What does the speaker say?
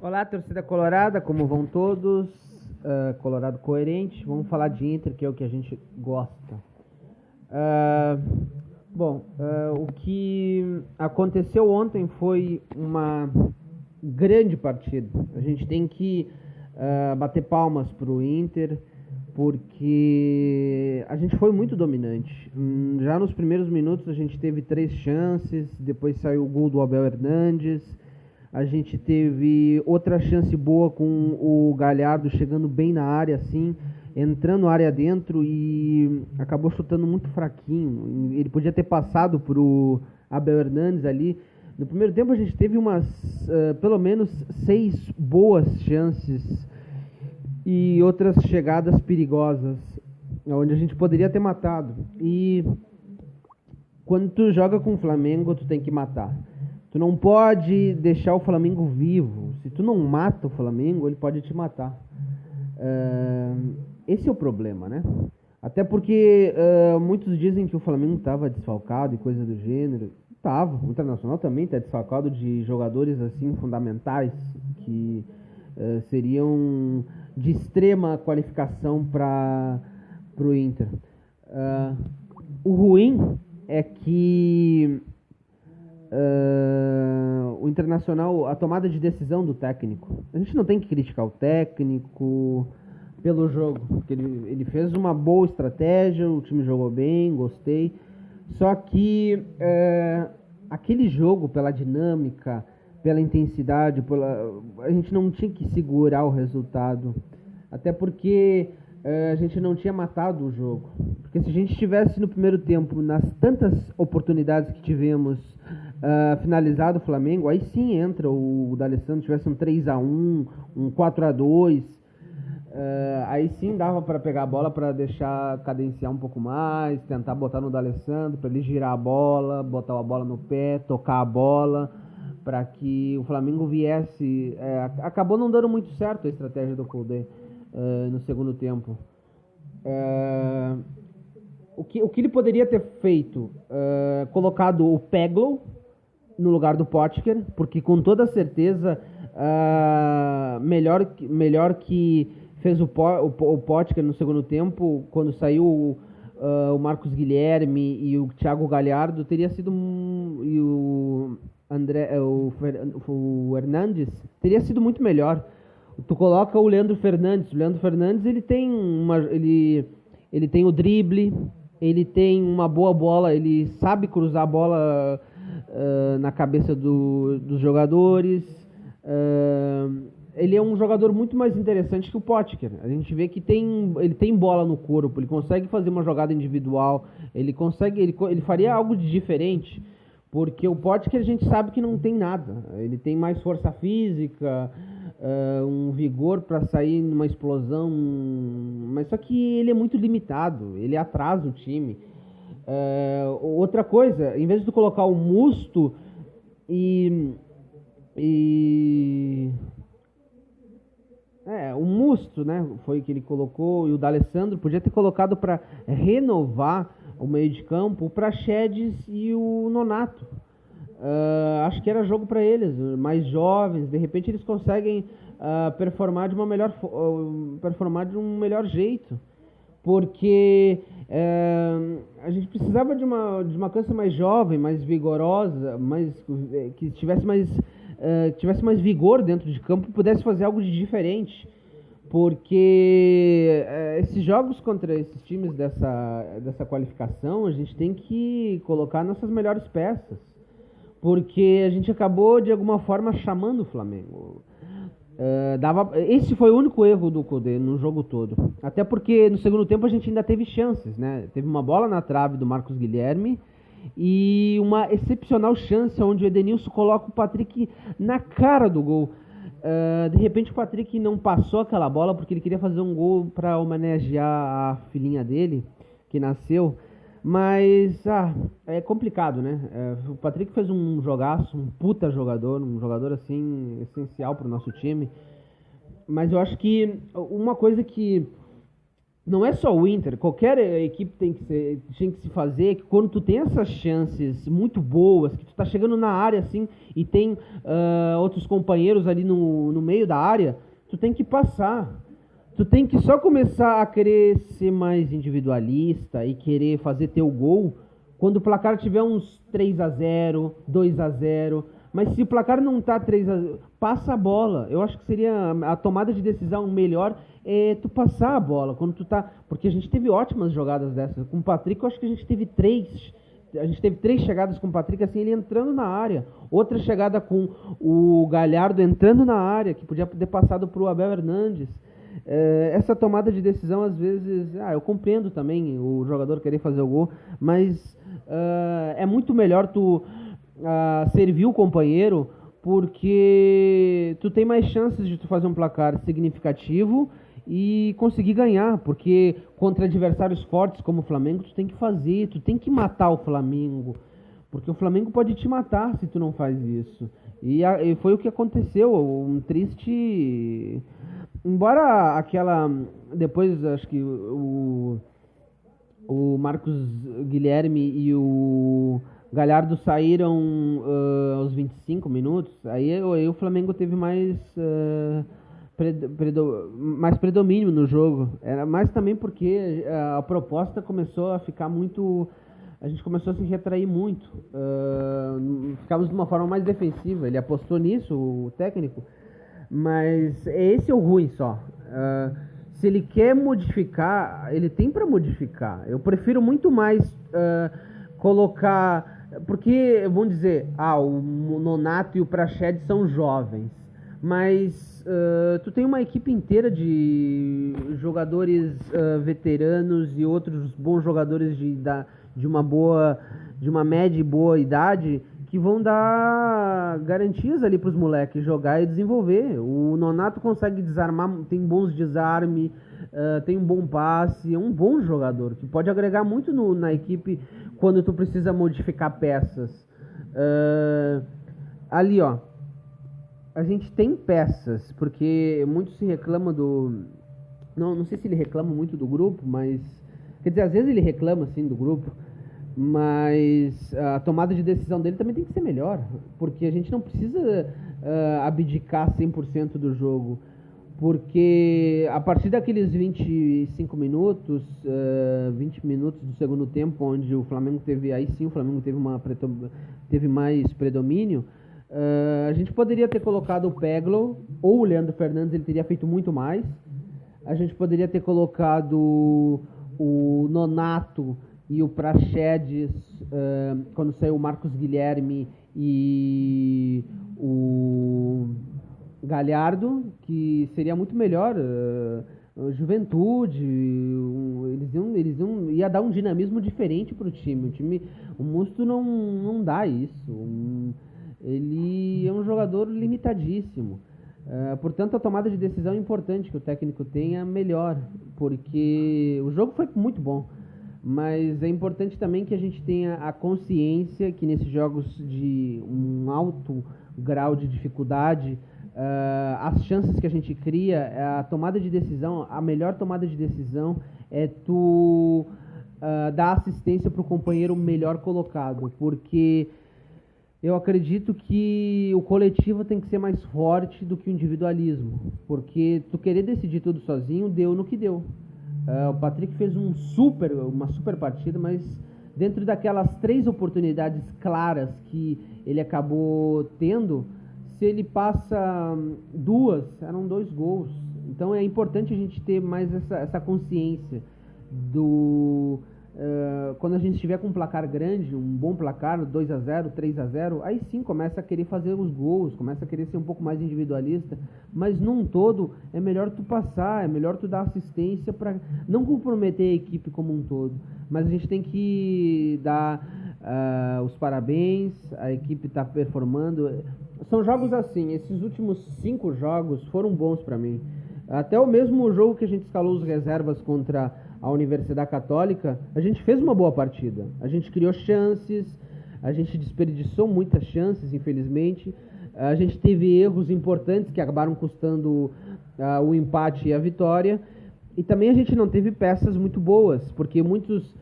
Olá, torcida colorada, como vão todos? Colorado coerente. Vamos falar de Inter, que é o que a gente gosta. O que aconteceu ontem foi uma grande partida. A gente tem que bater palmas para o Inter, porque a gente foi muito dominante. Já nos primeiros minutos a gente teve 3 chances, depois saiu o gol do Abel Hernandes. A gente teve outra chance boa com o Galhardo chegando bem na área, assim, entrando na área dentro e acabou chutando muito fraquinho. Ele podia ter passado pro Abel Hernandes ali. No primeiro tempo a gente teve pelo menos 6 boas chances e outras chegadas perigosas, onde a gente poderia ter matado. E quando tu joga com o Flamengo, tu tem que matar. Tu não pode deixar o Flamengo vivo. Se tu não mata o Flamengo, ele pode te matar. Esse é o problema, né? Até porque muitos dizem que o Flamengo estava desfalcado e coisa do gênero. Tava. O Internacional também está desfalcado de jogadores assim fundamentais que seriam de extrema qualificação para o Inter. O ruim é que o Internacional, a tomada de decisão do técnico, a gente não tem que criticar o técnico pelo jogo, porque ele fez uma boa estratégia, o time jogou bem, gostei, só que aquele jogo, pela dinâmica, pela intensidade, a gente não tinha que segurar o resultado, até porque a gente não tinha matado o jogo. Porque se a gente tivesse no primeiro tempo, nas tantas oportunidades que tivemos, finalizado o Flamengo, aí sim entra o D'Alessandro, tivesse um 3-1, um 4-2, aí sim dava para pegar a bola, para deixar cadenciar um pouco mais, tentar botar no D'Alessandro, para ele girar a bola, botar a bola no pé, tocar a bola, para que o Flamengo viesse. Acabou não dando muito certo a estratégia do Kudê no segundo tempo. O que ele poderia ter feito? Colocado o Peglow no lugar do Potker, porque com toda certeza melhor que fez o Potker no segundo tempo, quando saiu o Marcos Guilherme e o Thiago Galhardo, teria sido e o Hernandes, teria sido muito melhor. Tu coloca o Leandro Fernandes. O Leandro Fernandes, ele tem o drible, ele tem uma boa bola, ele sabe cruzar a bola na cabeça dos jogadores. Ele é um jogador muito mais interessante que o Potker. A gente vê que ele tem bola no corpo, ele consegue fazer uma jogada individual, ele faria algo de diferente. Porque o Potker a gente sabe que não tem nada. Ele tem mais força física, um vigor para sair numa explosão, mas só que ele é muito limitado, ele atrasa o time. Outra coisa, em vez de tu colocar o Musto o Musto, né, foi que ele colocou, e o D'Alessandro podia ter colocado para renovar o meio de campo, o Praxedes e o Nonato. Acho que era jogo para eles, mais jovens, de repente eles conseguem performar de um melhor jeito, porque a gente precisava de uma cancha mais jovem, mais vigorosa, que tivesse mais vigor dentro de campo e pudesse fazer algo de diferente. Porque esses jogos contra esses times dessa qualificação, a gente tem que colocar nossas melhores peças. Porque a gente acabou, de alguma forma, chamando o Flamengo. Esse foi o único erro do Kudê no jogo todo. Até porque no segundo tempo a gente ainda teve chances, né? Teve uma bola na trave do Marcos Guilherme e uma excepcional chance onde o Edenilson coloca o Patrick na cara do gol. De repente o Patrick não passou aquela bola porque ele queria fazer um gol para homenagear a filhinha dele, que nasceu. Mas é complicado, né? O Patrick fez um jogaço, um puta jogador, um jogador assim essencial para o nosso time. Mas eu acho que uma coisa que não é só o Inter, qualquer equipe tem que se fazer que quando tu tem essas chances muito boas, que tu tá chegando na área assim e tem outros companheiros ali no meio da área, tu tem que passar. Tu tem que só começar a querer ser mais individualista e querer fazer teu gol quando o placar tiver uns 3-0, 2-0. Mas se o placar não tá 3-0, passa a bola. Eu acho que seria a tomada de decisão melhor é tu passar a bola. Quando tu tá. Porque a gente teve ótimas jogadas dessas. Com o Patrick, eu acho que a gente teve 3. A gente teve 3 chegadas com o Patrick, assim, ele entrando na área. Outra chegada com o Galhardo entrando na área, que podia ter passado pro Abel Hernandes. Essa tomada de decisão, às vezes, eu compreendo também o jogador querer fazer o gol, mas é muito melhor tu servir o companheiro, porque tu tem mais chances de tu fazer um placar significativo e conseguir ganhar, porque contra adversários fortes como o Flamengo, tu tem que fazer, tu tem que matar o Flamengo, porque o Flamengo pode te matar se tu não faz isso. E foi o que aconteceu, um triste... Embora aquela... Depois, acho que o Marcos Guilherme e o Galhardo saíram aos 25 minutos, aí o Flamengo teve mais predomínio no jogo. Era mais também porque a proposta começou a ficar muito... A gente começou a se retrair muito. Ficamos de uma forma mais defensiva. Ele apostou nisso, o técnico. Mas esse é o ruim só. Se ele quer modificar, ele tem para modificar. Eu prefiro muito mais colocar... Porque, vamos dizer, o Nonato e o Praxedes são jovens. Mas tu tem uma equipe inteira de jogadores veteranos e outros bons jogadores de uma média e boa idade que vão dar garantias ali pros moleques jogar e desenvolver. O Nonato consegue desarmar, tem bons desarmes, tem um bom passe, é um bom jogador, que pode agregar muito na equipe quando tu precisa modificar peças. Ali, ó, a gente tem peças, porque muito se reclama do... Não sei se ele reclama muito do grupo, mas... Quer dizer, às vezes ele reclama, assim, do grupo, mas a tomada de decisão dele também tem que ser melhor, porque a gente não precisa abdicar 100% do jogo, porque a partir daqueles 25 minutos, 20 minutos do segundo tempo, onde o Flamengo teve, aí sim o Flamengo teve mais predomínio, a gente poderia ter colocado o Peglo ou o Leandro Fernandes, ele teria feito muito mais. A gente poderia ter colocado o Nonato e o Praxedes, quando saiu o Marcos Guilherme e o Galhardo, que seria muito melhor. Juventude, ia dar um dinamismo diferente para o time. O Musto não dá isso. Ele é um jogador limitadíssimo. Portanto, a tomada de decisão importante que o técnico tenha melhor, porque o jogo foi muito bom. Mas é importante também que a gente tenha a consciência que nesses jogos de um alto grau de dificuldade, as chances que a gente cria, a tomada de decisão, a melhor tomada de decisão é tu dar assistência para o companheiro melhor colocado, porque eu acredito que o coletivo tem que ser mais forte do que o individualismo, porque tu querer decidir tudo sozinho deu no que deu. O Patrick fez uma super partida, mas dentro daquelas 3 oportunidades claras que ele acabou tendo, se ele passa 2, eram 2 gols. Então é importante a gente ter mais essa consciência do... quando a gente estiver com um placar grande, um bom placar, 2-0, 3-0, aí sim começa a querer fazer os gols, começa a querer ser um pouco mais individualista, mas num todo é melhor tu passar, é melhor tu dar assistência para não comprometer a equipe como um todo, mas a gente tem que dar os parabéns, a equipe está performando. São jogos assim, esses últimos 5 jogos foram bons para mim, até o mesmo jogo que a gente escalou os reservas contra a Universidade Católica, a gente fez uma boa partida. A gente criou chances, a gente desperdiçou muitas chances, infelizmente. A gente teve erros importantes que acabaram custando o empate e a vitória. E também a gente não teve peças muito boas, porque muitos